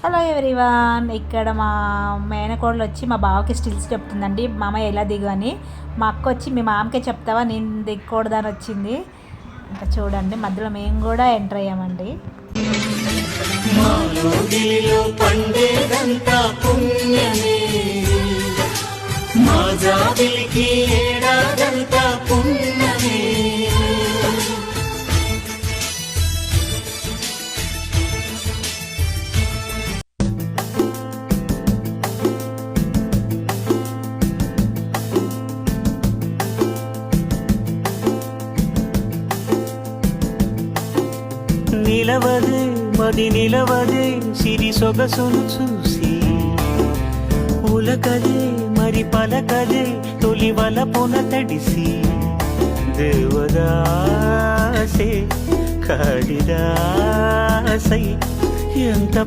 Hello everyone, ఇక్కడ మా మేనకోడలు వచ్చి మా బావకి స్టిల్స్ చెప్తుందండి. మామ ఎలా దిగు అని. మా అక్క వచ్చి మీ మామకే చెప్తావా, నేను దిగకూడదని వచ్చింది. ఇంకా చూడండి, మధ్యలో మేము కూడా ఎంటర్ అయ్యామండి. నిలవదే మది నిలవదే సిరి సొగసును చూసి, ఉలకదే మరి పలకదే తొలి వలపున తడిసి, దేవదాసే కాళిదాసై ఎంత